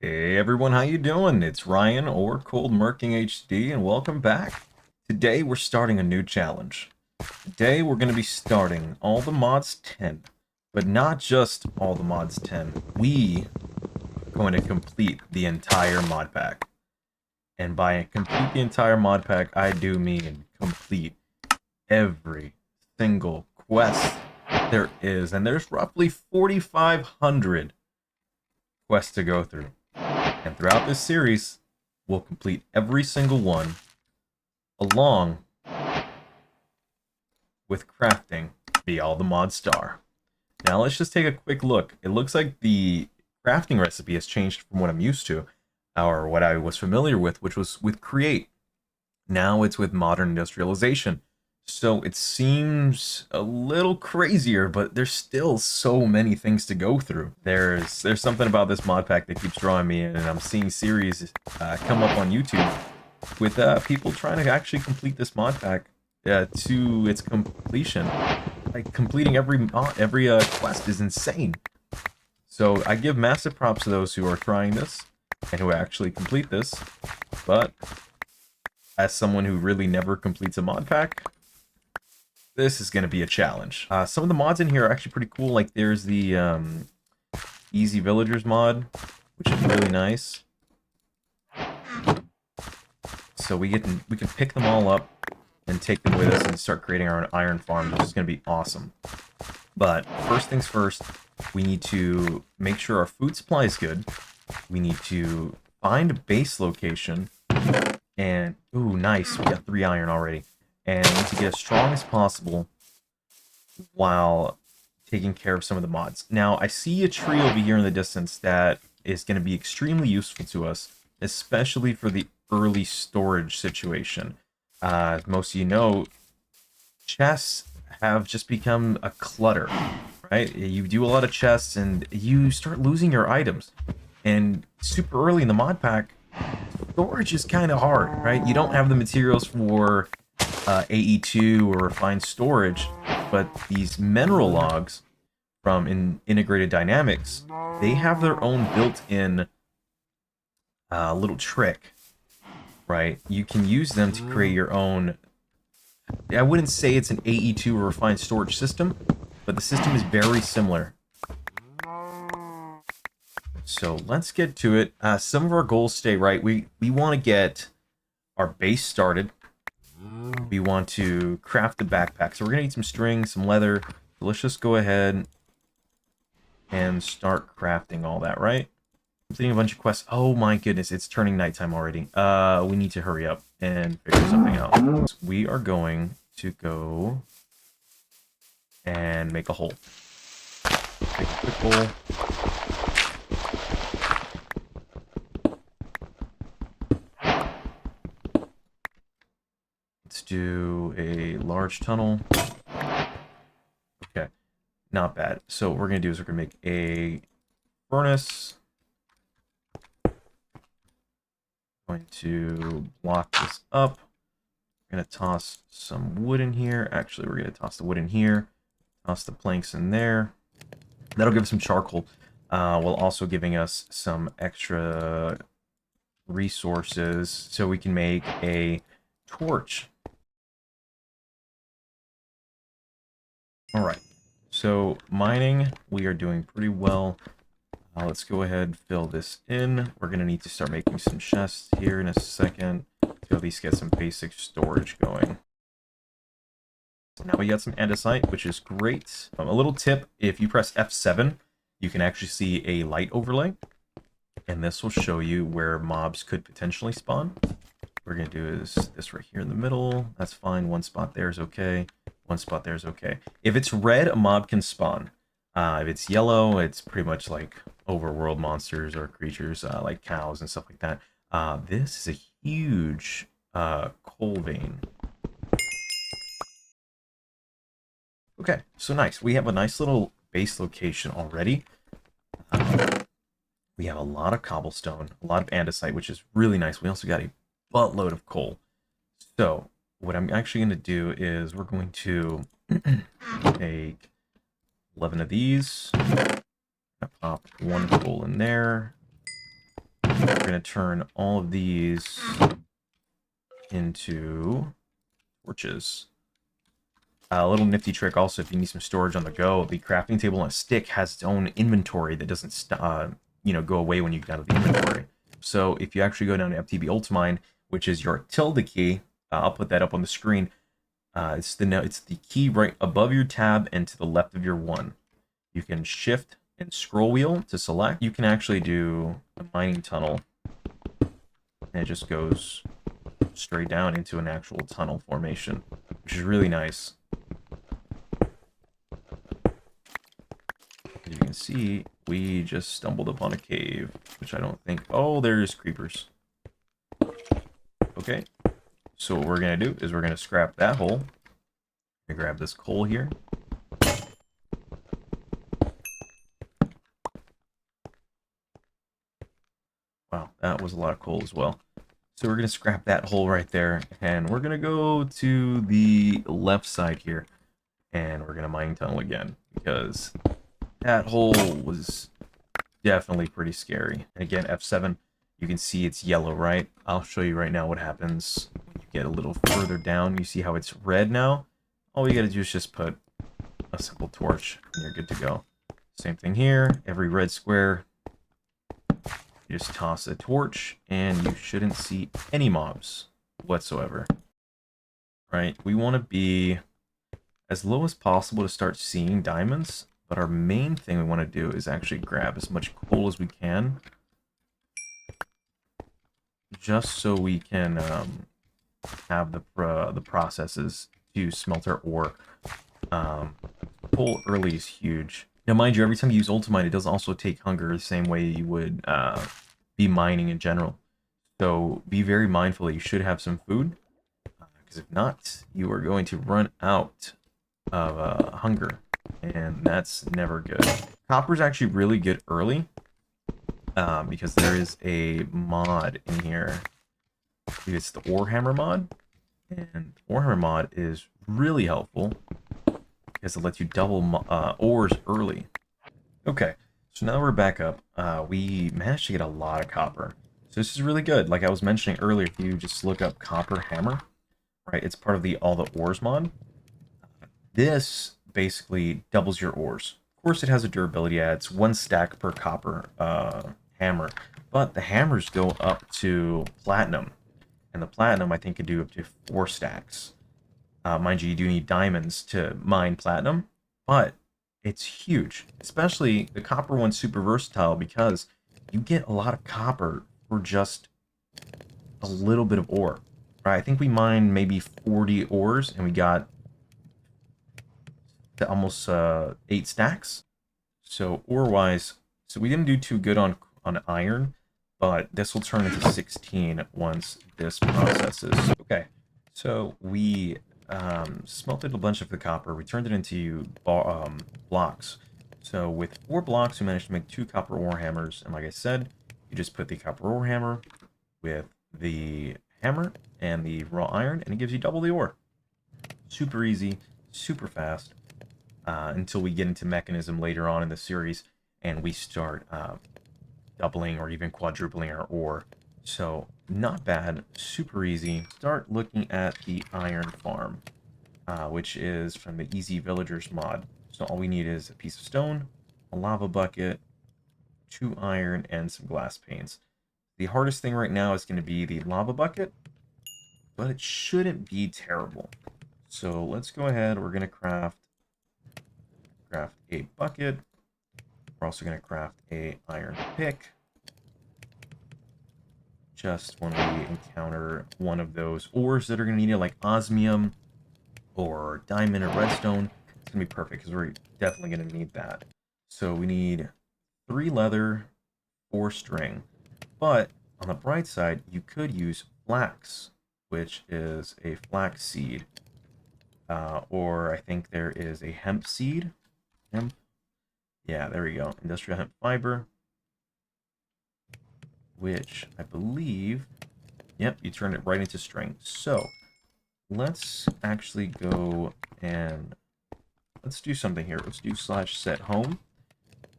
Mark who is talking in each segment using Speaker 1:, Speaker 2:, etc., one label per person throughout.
Speaker 1: Hey everyone, how you doing? It's Ryan or Cold Merking HD, and welcome back. Today we're starting a new challenge. Today we're going to be starting all the mods 10, but not just all the mods 10. We are going to complete the entire mod pack. And by complete the entire mod pack, I do mean complete every single quest there is. And there's roughly 4,500 quests to go through. And throughout this series, we'll complete every single one along with crafting the All the Mod Star. Now let's just take a quick look. It looks like the crafting recipe has changed from what I'm used to, or what I was familiar with, which was with Create. Now it's with Modern Industrialization. So it seems a little crazier, but there's still so many things to go through. There's something about this mod pack that keeps drawing me in, and I'm seeing series come up on YouTube with people trying to actually complete this mod pack to its completion. Like completing every quest is insane. So I give massive props to those who are trying this and who actually complete this. But as someone who really never completes a mod pack, this is going to be a challenge. Some of the mods in here are actually pretty cool. Like there's the Easy Villagers mod, which is really nice. So we can pick them all up and take them with us and start creating our own iron farm, which is going to be awesome. But first things first, we need to make sure our food supply is good. We need to find a base location. And, ooh, nice. We got 3 iron already. And we need to get as strong as possible while taking care of some of the mods. Now, I see a tree over here in the distance that is going to be extremely useful to us, especially for the early storage situation. As most of you know, chests have just become a clutter, right? You do a lot of chests and you start losing your items. And super early in the mod pack, storage is kind of hard, right? You don't have the materials for AE2 or refined storage, but these mineral logs from Integrated Dynamics, they have their own built-in little trick, right? You can use them to create your own. I wouldn't say it's an AE2 or refined storage system, but the system is very similar. So let's get to it. Some of our goals stay right. We want to get our base started. We want to craft the backpack. So we're going to need some string, some leather. So let's just go ahead and start crafting all that, right? Completing a bunch of quests. Oh my goodness, it's turning nighttime already. We need to hurry up and figure something out. So we are going to go and make a hole. Make a quick hole. Let's do a large tunnel. Okay, not bad. So what we're gonna do is we're gonna make a furnace. Going to block this up. We're gonna toss some wood in here. Actually, we're gonna toss the wood in here. Toss the planks in there. That'll give us some charcoal, while also giving us some extra resources so we can make a torch. All right, so mining, we are doing pretty well. Let's go ahead and fill this in. We're going to need to start making some chests here in a second to at least get some basic storage going. So now we got some andesite, which is great. A little tip, if you press F7, you can actually see a light overlay. And this will show you where mobs could potentially spawn. What we're going to do is this right here in the middle. That's fine. One spot there is okay. One spot there is okay. If it's red, a mob can spawn. If it's yellow, it's pretty much like overworld monsters or creatures like cows and stuff like that. This is a huge coal vein. Okay, so nice. We have a nice little base location already. We have a lot of cobblestone, a lot of andesite, which is really nice. We also got a buttload of coal. So what I'm actually going to do is we're going to take 11 of these. Pop one coal in there. going to turn all of these into torches. A little nifty trick also, if you need some storage on the go, the crafting table on a stick has its own inventory that doesn't, go away when you get out of the inventory. So if you actually go down to FTB Ultimine, which is your tilde key, I'll put that up on the screen. It's the key right above your tab and to the left of your 1. You can shift and scroll wheel to select. You can actually do a mining tunnel, and it just goes straight down into an actual tunnel formation, which is really nice. As you can see, we just stumbled upon a cave, which I don't think... Oh, there's creepers. Okay, so what we're going to do is we're going to scrap that hole. I'm going to grab this coal here. Wow, that was a lot of coal as well. So we're going to scrap that hole right there, and we're going to go to the left side here, and we're going to mine tunnel again, because that hole was definitely pretty scary. And again, F7, you can see it's yellow, right? I'll show you right now what happens when you get a little further down. You see how it's red now? All you got to do is just put a simple torch, and you're good to go. Same thing here. Every red square, you just toss a torch, and you shouldn't see any mobs whatsoever. Right? We want to be as low as possible to start seeing diamonds, but our main thing we want to do is actually grab as much coal as we can, just so we can have the processes to smelt our ore. Coal early is huge. Now, mind you, every time you use Ultimine, it does also take hunger the same way you would be mining in general. So be very mindful that you should have some food, because if not, you are going to run out of hunger, and that's never good. Copper's actually really good early, because there is a mod in here. It's the Orehammer mod, and Orehammer mod is really helpful because it lets you double ores early. Okay, so now we're back up. We managed to get a lot of copper. So this is really good. Like I was mentioning earlier, if you just look up copper hammer, right, it's part of the all the ores mod. This basically doubles your ores. Of course, it has a durability add. It's 1 stack per copper hammer, but the hammers go up to platinum, and the platinum I think can do up to 4 stacks. Mind you, you do need diamonds to mine platinum, but it's huge. Especially the copper one's super versatile because you get a lot of copper for just a little bit of ore. Right? I think we mined maybe 40 ores and we got to almost 8 stacks. So ore-wise, so we didn't do too good on iron, but this will turn into 16 once this processes. Okay, so we smelted a bunch of the copper. We turned it into blocks. So with 4 blocks, we managed to make 2 copper ore hammers. And like I said, you just put the copper ore hammer with the hammer and the raw iron, and it gives you double the ore. Super easy, super fast, until we get into Mekanism later on in the series, and we start doubling or even quadrupling our ore. So not bad, super easy. Start looking at the iron farm, which is from the Easy Villagers mod. So all we need is a piece of stone, a lava bucket, 2 iron, and some glass panes. The hardest thing right now is going to be the lava bucket, but it shouldn't be terrible. So let's go ahead. We're going to craft a bucket. We're also going to craft a iron pick, just when we encounter one of those ores that are going to need it, like osmium or diamond or redstone. It's going to be perfect because we're definitely going to need that. So we need 3 leather, 4 string. But on the bright side, you could use flax, which is a flax seed. Or I think there is a hemp seed. Hemp. Yeah, there we go. Industrial hemp fiber, which I believe, yep, you turn it right into string. So let's actually go and let's do something here. Let's do /set home,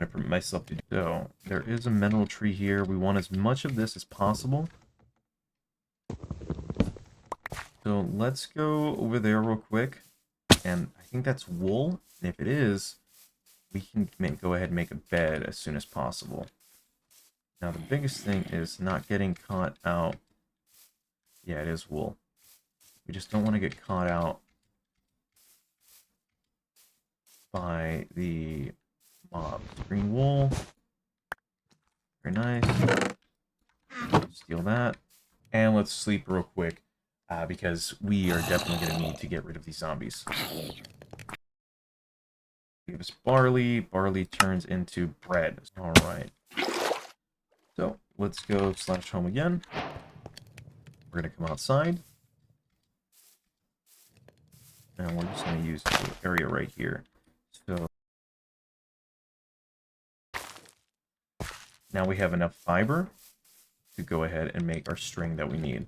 Speaker 1: I permit myself to do so. There is a mineral tree here. We want as much of this as possible. So let's go over there real quick. And I think that's wool. And if it is, we can go ahead and make a bed as soon as possible. Now the biggest thing is not getting caught out. Yeah, it is wool. We just don't want to get caught out by the mobs. Green wool. Very nice. Steal that. And let's sleep real quick, because we are definitely going to need to get rid of these zombies. Give us barley. Barley turns into bread. Alright. So, let's go / home again. We're going to come outside. And we're just going to use the area right here. So, now we have enough fiber to go ahead and make our string that we need.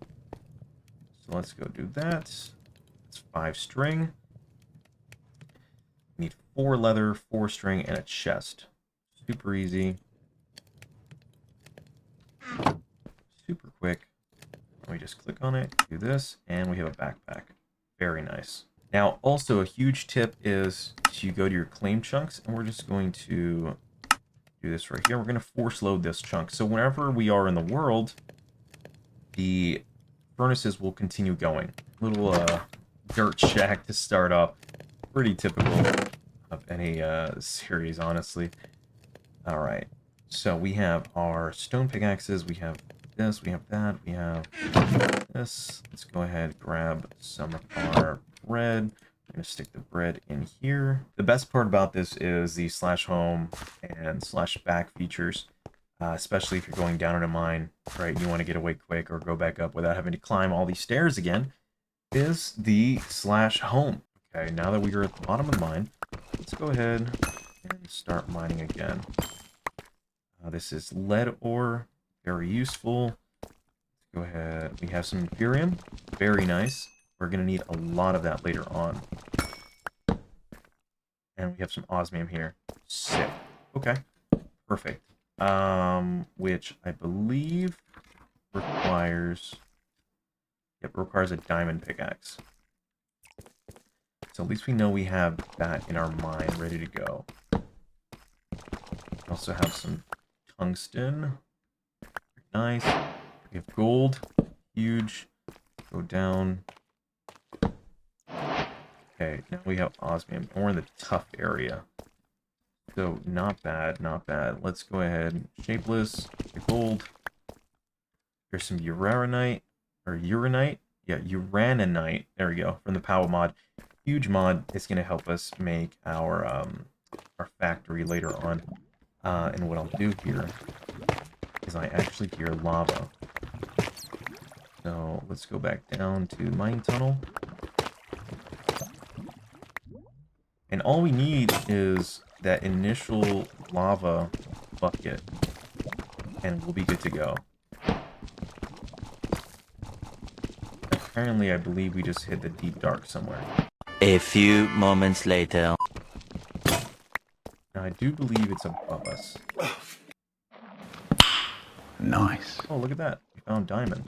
Speaker 1: So let's go do that. It's 5 string. We need 4 leather, 4 string, and a chest. Super easy. Super quick. We just click on it, do this, and we have a backpack. Very nice. Now, also a huge tip is to go to your claim chunks, and we're just going to do this right here. We're going to force load this chunk. So whenever we are in the world, the furnaces will continue going. Little dirt shack to start off. Pretty typical of any series, honestly. Alright, so we have our stone pickaxes, we have this, we have that, we have this. Let's go ahead and grab some of our bread. I'm going to stick the bread in here. The best part about this is the /home and /back features, especially if you're going down in a mine, right? You want to get away quick or go back up without having to climb all these stairs again, is the /home. Okay, now that we are at the bottom of the mine, let's go ahead and start mining again. This is lead ore, very useful. Let's go ahead. We have some Imperium, very nice. We're going to need a lot of that later on. And we have some osmium here. Sick. Okay. Perfect. Which I believe requires... Yep, requires a diamond pickaxe. So at least we know we have that in our mine ready to go. We also have some tungsten. Nice. We have gold. Huge. Go down. Okay, now we have osmium, and we're in the tough area. So, not bad, not bad. Let's go ahead. Shapeless, the gold. There's some uraninite, or uranite? Yeah, uraninite. There we go, from the power mod. Huge mod. It's going to help us make our factory later on. And what I'll do here is I actually hear lava. So, let's go back down to the mining tunnel. And all we need is that initial lava bucket, and we'll be good to go. Apparently, I believe we just hit the deep dark somewhere.
Speaker 2: A few moments later.
Speaker 1: Now, I do believe it's above us.
Speaker 2: Nice.
Speaker 1: Oh, look at that. We found diamond.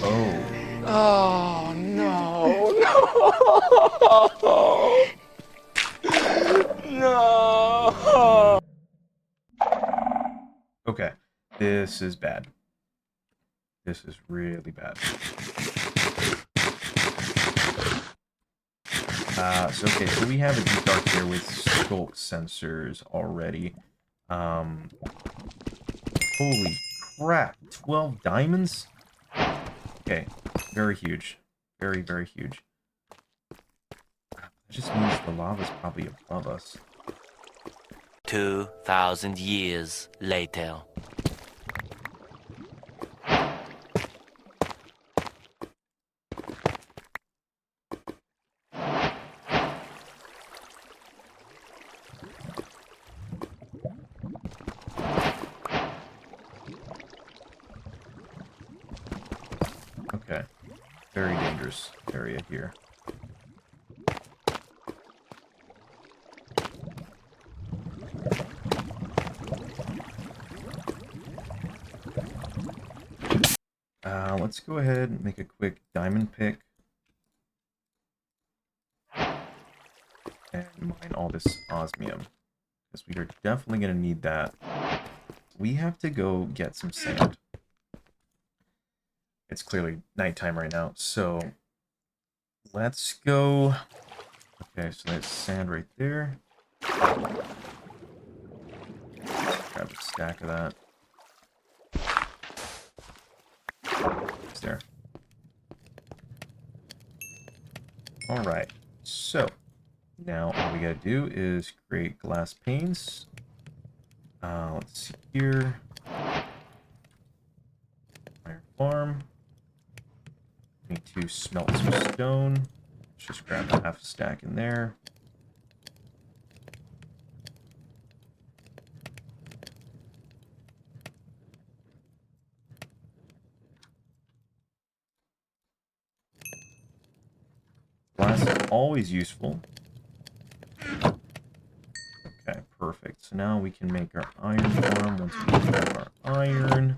Speaker 1: Oh.
Speaker 3: Oh, no. No. No.
Speaker 1: Okay. This is bad. This is really bad. So we have a deep dark here with sculk sensors already. Holy crap. 12 diamonds? Okay. Very huge. Very, very huge. That just means the lava's probably above us.
Speaker 2: 2,000 years later.
Speaker 1: Okay. Very dangerous area here. Let's go ahead and make a quick diamond pick. And mine all this osmium. Because we are definitely going to need that. We have to go get some sand. It's clearly nighttime right now, so let's go. Okay, so there's sand right there. Let's grab a stack of that. It's there. Alright, so now all we gotta do is create glass panes. Let's see here. Iron farm. Need to smelt some stone. Let's just grab a half a stack in there. Glass is always useful. Okay, perfect. So now we can make our iron farm once we have our iron.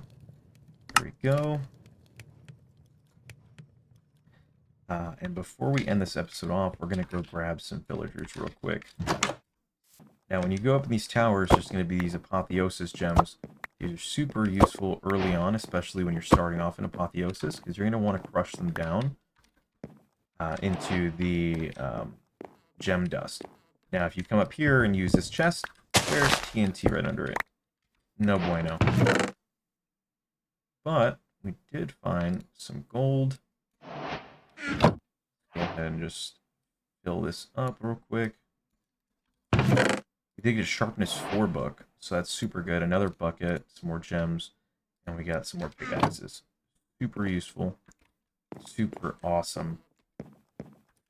Speaker 1: There we go. And before we end this episode off, we're going to go grab some villagers real quick. Now, when you go up in these towers, there's going to be these apotheosis gems. These are super useful early on, especially when you're starting off in apotheosis, because you're going to want to crush them down into the gem dust. Now, if you come up here and use this chest, there's TNT right under it. No bueno. But we did find some gold. Go ahead and just fill this up real quick. We did get a sharpness 4 book, so that's super good. Another bucket, some more gems, and we got some more pickaxes. Super useful. Super awesome.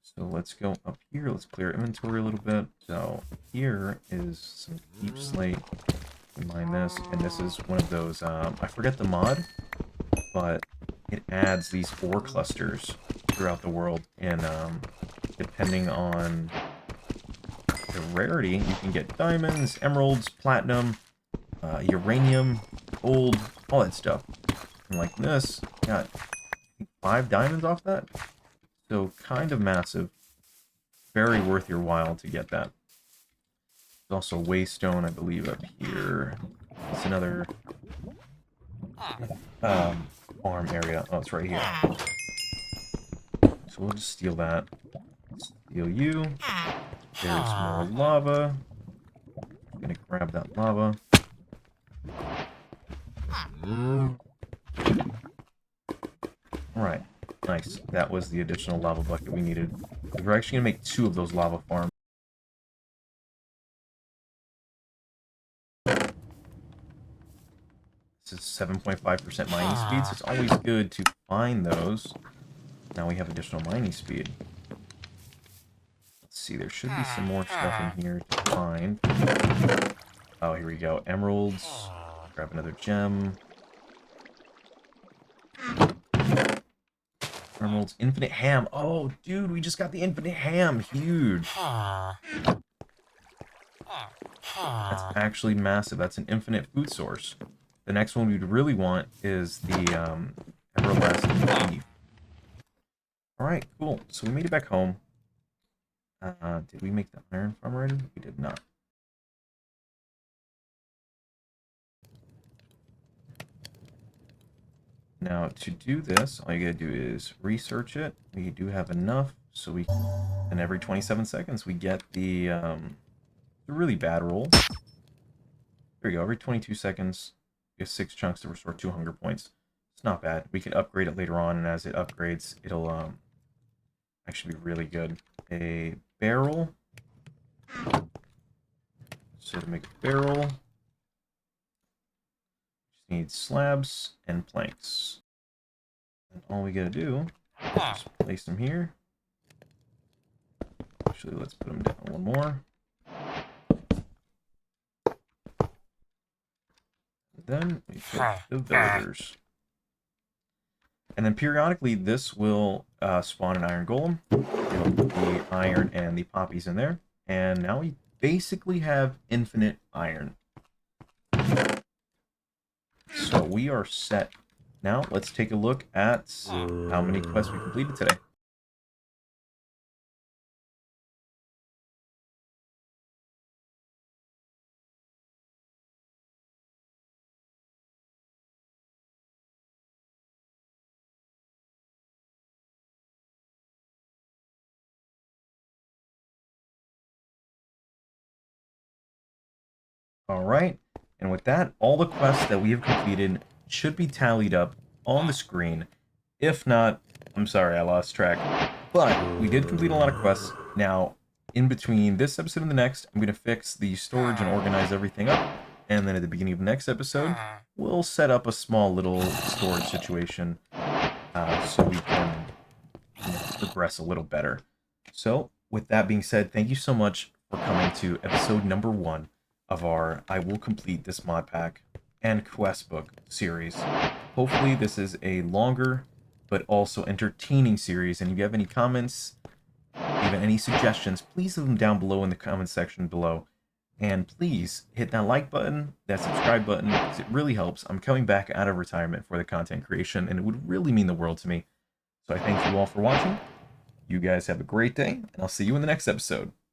Speaker 1: So let's go up here. Let's clear inventory a little bit. So here is some deep slate. Mine this, and this is one of those. I forget the mod, but it adds these ore clusters throughout the world, and depending on the rarity, you can get diamonds, emeralds, platinum, uranium, gold, all that stuff. And like this, got 5 diamonds off that. So kind of massive. Very worth your while to get that. There's also waystone, I believe, up here. It's another farm area. Oh, it's right here. So we'll just steal that. Steal you. There's more lava. I'm gonna grab that lava. Alright. Nice. That was the additional lava bucket we needed. We're actually gonna make 2 of those lava farms. This is 7.5% mining speed, so it's always good to find those. Now we have additional mining speed. Let's see, there should be some more stuff in here to find. Oh, here we go. Emeralds. Grab another gem. Emeralds. Infinite ham. Oh, dude, we just got the infinite ham. Huge. That's actually massive. That's an infinite food source. The next one we'd really want is the everlasting beef. Alright, cool. So we made it back home. Did we make the iron farm already? We did not. Now, to do this, all you gotta do is research it. We do have enough, so we... And every 27 seconds, we get the really bad roll. There we go. Every 22 seconds, we get 6 chunks to restore 2 hunger points. It's not bad. We can upgrade it later on, and as it upgrades, it'll actually be really good. A barrel. So to make a barrel, just need slabs and planks. And all we gotta do is just place them here. Actually, let's put them down one more. And then we put the villagers. And then periodically this will spawn an iron golem. Put the iron and the poppies in there. And now we basically have infinite iron. So we are set. Now let's take a look at how many quests we completed today. Alright, and with that, all the quests that we have completed should be tallied up on the screen. If not, I'm sorry, I lost track. But we did complete a lot of quests. Now, in between this episode and the next, I'm going to fix the storage and organize everything up. And then at the beginning of the next episode, we'll set up a small little storage situation so we can progress a little better. So, with that being said, thank you so much for coming to episode number 1 of our I Will Complete This Mod Pack and Quest Book series. Hopefully this is a longer but also entertaining series, and if you have any comments, even any suggestions, please leave them down below in the comment section below. And please hit that like button, that subscribe button, because it really helps. I'm coming back out of retirement for the content creation, and it would really mean the world to me. So I thank you all for watching. You guys have a great day, and I'll see you in the next episode.